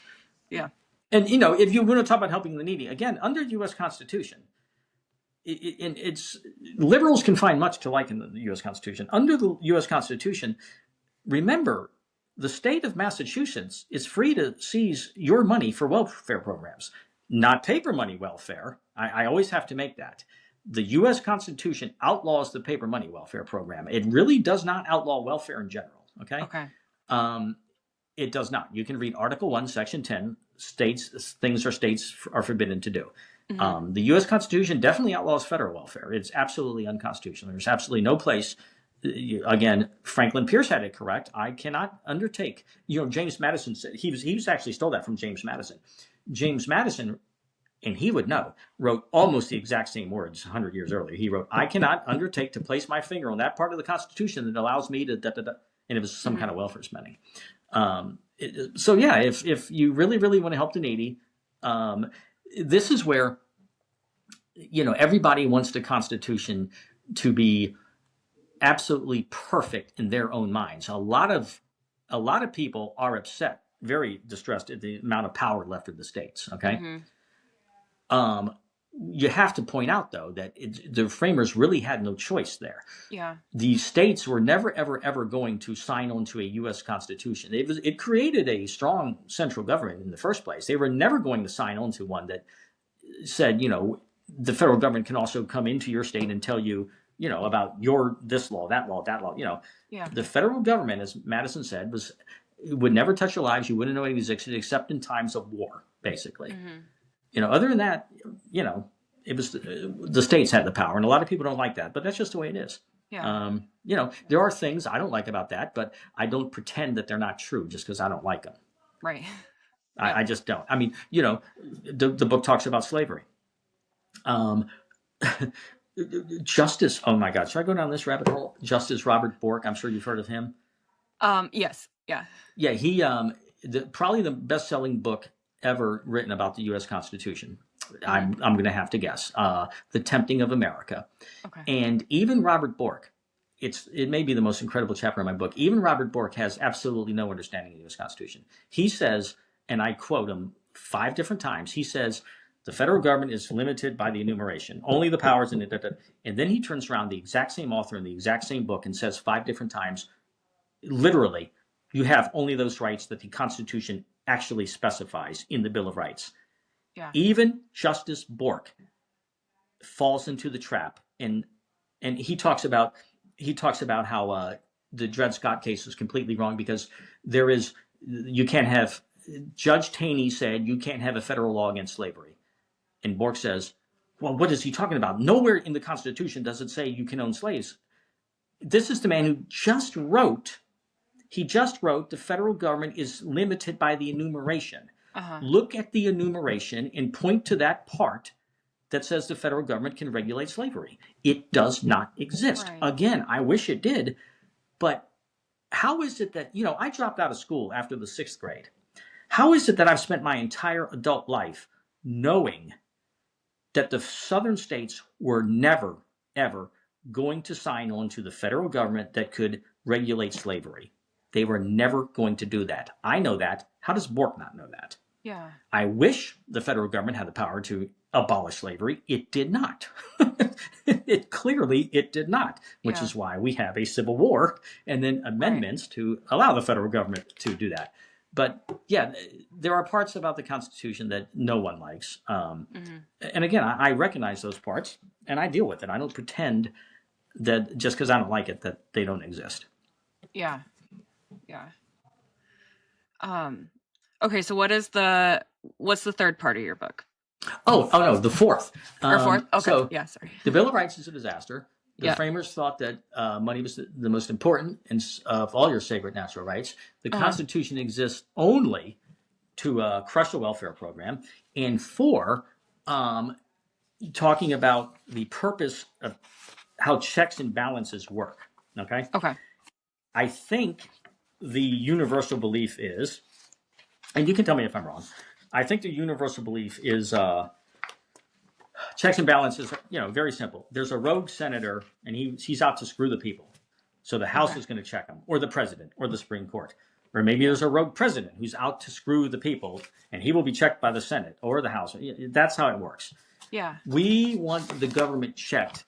Yeah. And, if you want to talk about helping the needy, again, under the U.S. Constitution, it's liberals can find much to like in the U.S. Constitution. Under the U.S. Constitution, remember, the state of Massachusetts is free to seize your money for welfare programs, not paper money welfare. I always have to make that. The U.S. Constitution outlaws the paper money welfare program. It really does not outlaw welfare in general. Okay. It does not. You can read Article 1, Section 10. States are forbidden to do. Mm-hmm. The U.S. Constitution definitely outlaws federal welfare. It's absolutely unconstitutional. There's absolutely no place. Again, Franklin Pierce had it correct. I cannot undertake. James Madison said he was actually stole that from James Madison. James Madison, and he would know, wrote almost the exact same words 100 years earlier. He wrote, "I cannot undertake to place my finger on that part of the Constitution that allows me to da da da," and it was some kind of welfare spending. If you really, really want to help the needy, this is where everybody wants the Constitution to be absolutely perfect in their own minds. A lot of people are upset, very distressed at the amount of power left in the states. Okay. Mm-hmm. You have to point out, though, that the framers really had no choice there. Yeah. The states were never, ever, ever going to sign on to a U.S. Constitution. It created a strong central government in the first place. They were never going to sign on to one that said, the federal government can also come into your state and tell you, about this law, that law, that law. The federal government, as Madison said, would never touch your lives. You wouldn't know it existed except in times of war, basically. Mm-hmm. Other than that, it was the states had the power, and a lot of people don't like that, but that's just the way it is. Yeah. There are things I don't like about that, but I don't pretend that they're not true just because I don't like them. Right. I just don't. I mean, the book talks about slavery. Justice, oh my God, should I go down this rabbit hole? Justice Robert Bork, I'm sure you've heard of him. Yes, yeah. Yeah, he, probably the best-selling book ever written about the U.S. Constitution. I'm going to have to guess. The Tempting of America. Okay. And even Robert Bork, it may be the most incredible chapter in my book, even Robert Bork has absolutely no understanding of the U.S. Constitution. He says, and I quote him 5 different times, he says, The federal government is limited by the enumeration, only the powers in it. And then he turns around, the exact same author in the exact same book, and says 5 different times, literally, you have only those rights that the Constitution actually specifies in the Bill of Rights. Yeah. Even Justice Bork falls into the trap, and he talks about how the Dred Scott case is completely wrong because you can't have. Judge Taney said you can't have a federal law against slavery, and Bork says, well, what is he talking about? Nowhere in the Constitution does it say you can own slaves. This is the man who just wrote. He just wrote the federal government is limited by the enumeration. Look at the enumeration and point to that part that says the federal government can regulate slavery. It does not exist. Right. Again, I wish it did, but how is it that, I dropped out of school after the 6th grade. How is it that I've spent my entire adult life knowing that the southern states were never, ever going to sign on to the federal government that could regulate slavery? They were never going to do that. I know that. How does Bork not know that? Yeah. I wish the federal government had the power to abolish slavery. It did not. It did not, which is why we have a civil war and then amendments to allow the federal government to do that. But yeah, there are parts about the Constitution that no one likes. And again, I recognize those parts and I deal with it. I don't pretend that just because I don't like it, that they don't exist. Yeah. Yeah. Okay, so what's the third part of your book? Oh no, the fourth. Or fourth? Okay. So yeah, sorry. The Bill of Rights is a disaster. The framers thought that money was the most important of all your sacred natural rights. The Constitution exists only to crush the welfare program. And 4, talking about the purpose of how checks and balances work. Okay? Okay. I think the universal belief is, and you can tell me if I'm wrong, I think the universal belief is checks and balances, very simple. There's a rogue senator, and he's out to screw the people. So the House is going to check him, or the president, or the Supreme Court. Or maybe there's a rogue president who's out to screw the people, and he will be checked by the Senate or the House. That's how it works. Yeah. We want the government checked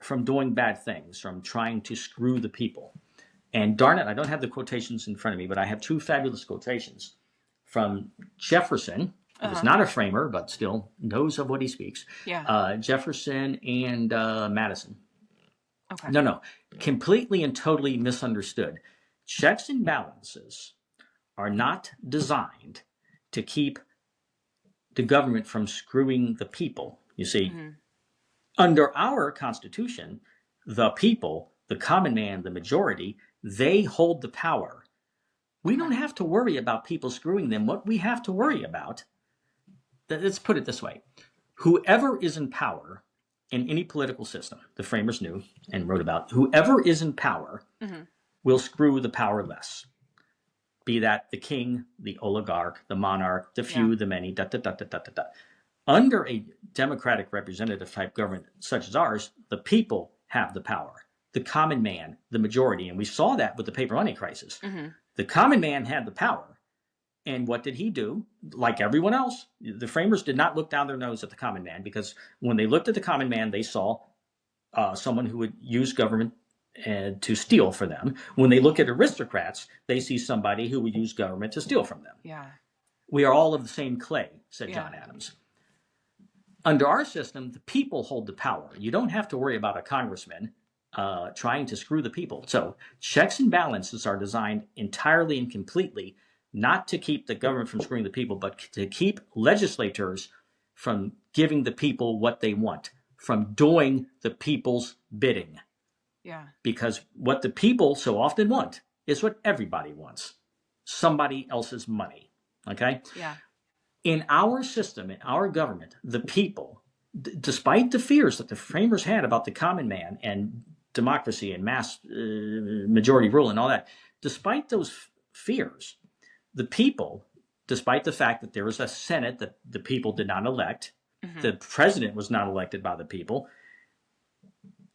from doing bad things, from trying to screw the people. And darn it, I don't have the quotations in front of me, but I have 2 fabulous quotations from Jefferson. He was not a framer, but still knows of what he speaks. Yeah. Jefferson and Madison. Okay. No. Completely and totally misunderstood. Checks and balances are not designed to keep the government from screwing the people. You see, under our Constitution, the people, the common man, the majority, they hold the power. We don't have to worry about people screwing them. What we have to worry about, let's put it this way. Whoever is in power in any political system, the framers knew and wrote about, whoever is in power will screw the powerless. Be that the king, the oligarch, the monarch, the few, the many, Under a democratic representative type government such as ours, the people have the power. The common man, the majority, and we saw that with the paper money crisis. The common man had the power. And what did he do? Like everyone else, the framers did not look down their nose at the common man, because when they looked at the common man, they saw someone who would use government to steal for them. When they look at aristocrats, they see somebody who would use government to steal from them. Yeah. We are all of the same clay, said John Adams. Under our system, the people hold the power. You don't have to worry about a congressman trying to screw the people. So checks and balances are designed entirely and completely not to keep the government from screwing the people, but to keep legislators from giving the people what they want, from doing the people's bidding. Yeah. Because what the people so often want is what everybody wants: somebody else's money. Okay? Yeah. In our system, in our government, the people, despite the fears that the framers had about the common man and democracy and mass majority rule and all that, despite those fears, the people, despite the fact that there was a Senate that the people did not elect, the president was not elected by the people,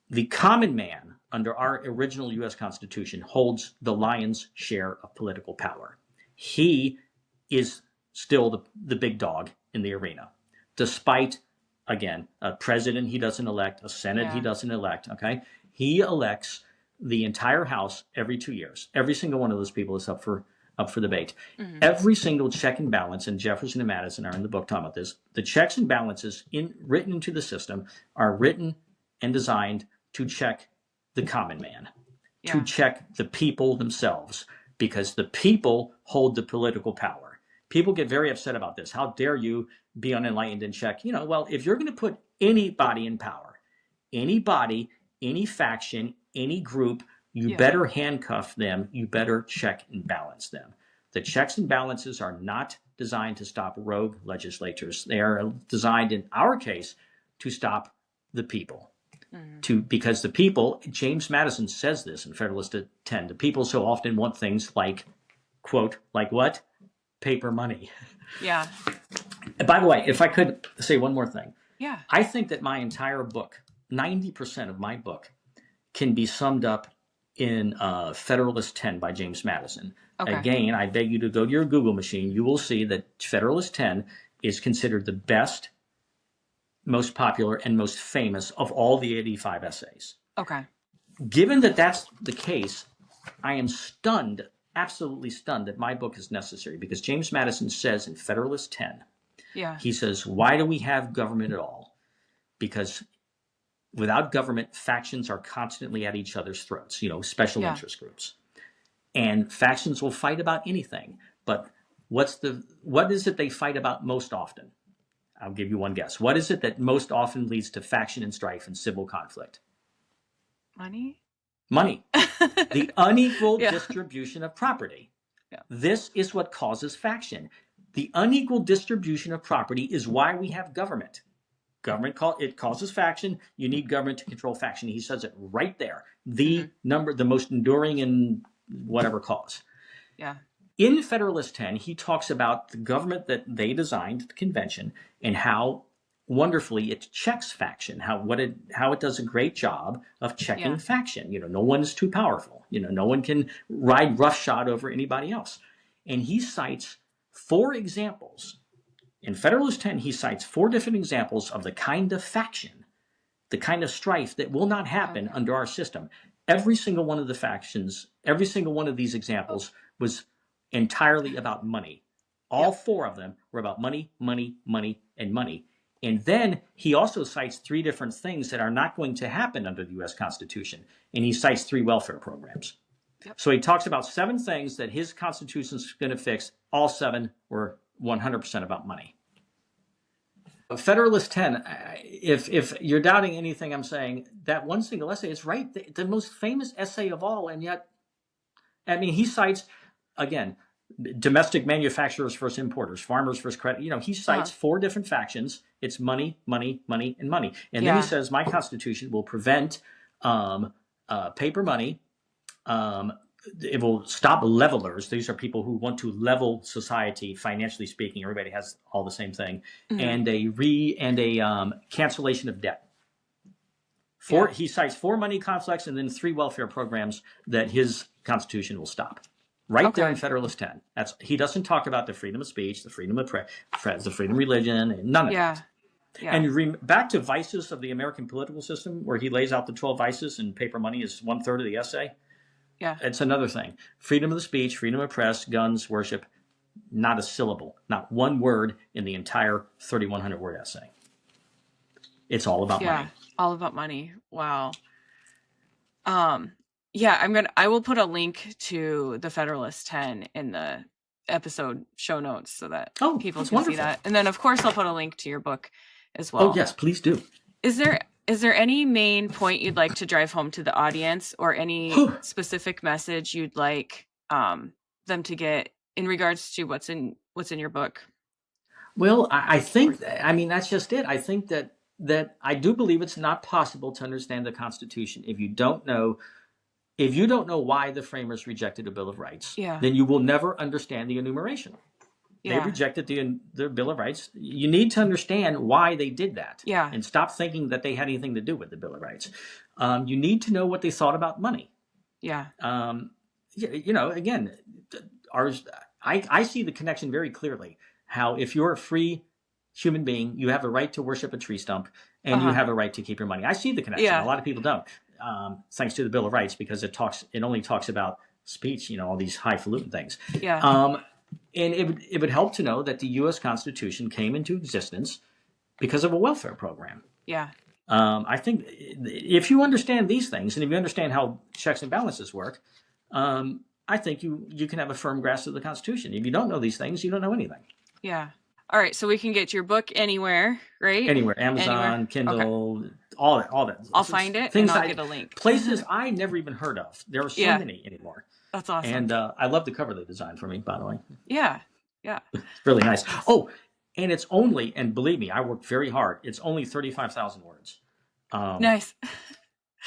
the common man under our original U.S. Constitution holds the lion's share of political power. He is still the big dog in the arena. despite, again, a president he doesn't elect, a Senate he doesn't elect, okay? He elects the entire House every 2 years. Every single one of those people is up for debate. Mm-hmm. Every single check and balance, and Jefferson and Madison are in the book talking about this, the checks and balances written into the system are written and designed to check the common man, to check the people themselves, because the people hold the political power. People get very upset about this. How dare you be unenlightened and check? Well, if you're going to put anybody in power, anybody, any faction, any group, you better handcuff them. You better check and balance them. The checks and balances are not designed to stop rogue legislatures. They are designed, in our case, to stop the people. Because the people, James Madison says this in Federalist 10, the people so often want things like, quote, like what? Paper money. Yeah. And by the way, if I could say one more thing. Yeah. I think that my entire book, 90% of my book, can be summed up in Federalist 10 by James Madison. Okay. Again, I beg you to go to your Google machine. You will see that Federalist 10 is considered the best, most popular, and most famous of all the 85 essays. Okay. Given that that's the case, I am stunned, absolutely stunned, that my book is necessary, because James Madison says in Federalist 10, he says, why do we have government at all? Because without government, factions are constantly at each other's throats, special interest groups. And factions will fight about anything. But what is it they fight about most often? I'll give you one guess. What is it that most often leads to faction and strife and civil conflict? Money. The unequal distribution of property. Yeah. This is what causes faction. The unequal distribution of property is why we have government. It causes faction. You need government to control faction. He says it right there. The most enduring in whatever cause. Yeah. In Federalist 10, he talks about the government that they designed, the convention, and how wonderfully it checks faction, how it does a great job of checking faction. No one is too powerful. No one can ride roughshod over anybody else. And he cites 4 examples. In Federalist 10, he cites 4 different examples of the kind of faction, the kind of strife that will not happen under our system. Every single one of the factions, every single one of these examples was entirely about money. All 4 of them were about money, money, money, and money. And then he also cites 3 different things that are not going to happen under the U.S. Constitution. And he cites 3 welfare programs. Yep. So he talks about 7 things that his Constitution is going to fix. All 7 were 100% about money. Federalist 10, if you're doubting anything I'm saying, that one single essay is right. The most famous essay of all. And yet, he cites, again, domestic manufacturers versus importers, farmers versus credit. He cites 4 different factions. It's money, money, money, and money. And then he says, my Constitution will prevent paper money. It will stop levelers. These are people who want to level society, financially speaking. Everybody has all the same thing. And a cancellation of debt. He cites 4 money conflicts and then 3 welfare programs that his Constitution will stop. Right there in Federalist 10. He doesn't talk about the freedom of speech, the freedom of press, the freedom of religion, and none of that. Yeah. And back to vices of the American political system, where he lays out the 12 vices, and paper money is 1/3 of the essay. Yeah. It's another thing. Freedom of the speech, freedom of press, guns, worship, not a syllable, not one word in the entire 3,100-word essay. It's all about money. Yeah, all about money. Wow. I will put a link to the Federalist 10 in the episode show notes so that people can see that. And then, of course, I'll put a link to your book as well. Oh, yes, please do. Is there any main point you'd like to drive home to the audience, or any specific message you'd like them to get in regards to what's in your book? Well, I think, that's just it. I think that I do believe it's not possible to understand the Constitution if you don't know why the framers rejected a Bill of Rights. Then you will never understand the enumeration. They rejected the Bill of Rights. You need to understand why they did that. And stop thinking that they had anything to do with the Bill of Rights. You need to know what they thought about money. Again, I see the connection very clearly. How if you're a free human being. You have a right to worship a tree stump, and you Uh-huh. have a right to keep your money. I see the connection. A Yeah. lot of people don't, thanks to the Bill of Rights, because it only talks about speech, all these highfalutin things. Yeah. And it would help to know that the U.S. Constitution came into existence because of a welfare program. Yeah. I think if you understand these things, and if you understand how checks and balances work, I think you can have a firm grasp of the Constitution. If you don't know these things, you don't know anything. Yeah. All right. So we can get your book anywhere, right? Anywhere, Amazon, Anywhere. Kindle, all that. I'll find it Things and I'll get a link. Places I never even heard of. There are so many anymore. That's awesome. And I love the cover they designed for me, by the way. Yeah. It's really nice. Oh, and it's only, and believe me, I worked very hard. It's only 35,000 words. Nice.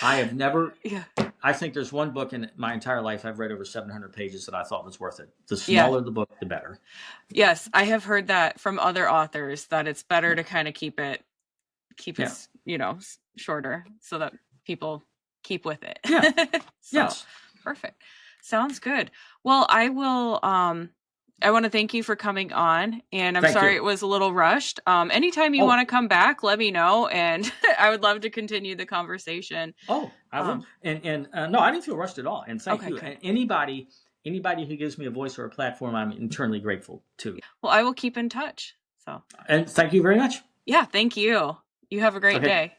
I have never. Yeah. I think there's one book in my entire life I've read over 700 pages that I thought was worth it. The smaller the book, the better. Yes, I have heard that from other authors, that it's better to kind of keep it, shorter, so that people keep with it. Yeah. Yes. Perfect. Sounds good. Well, I will. I want to thank you for coming on, and I'm sorry it was a little rushed. Anytime you want to come back, let me know, and I would love to continue the conversation. Oh, I will. And no, I didn't feel rushed at all. And thank you. Good. And anybody who gives me a voice or a platform, I'm eternally grateful to. Well, I will keep in touch. So. And thank you very much. Yeah, thank you. You have a great day.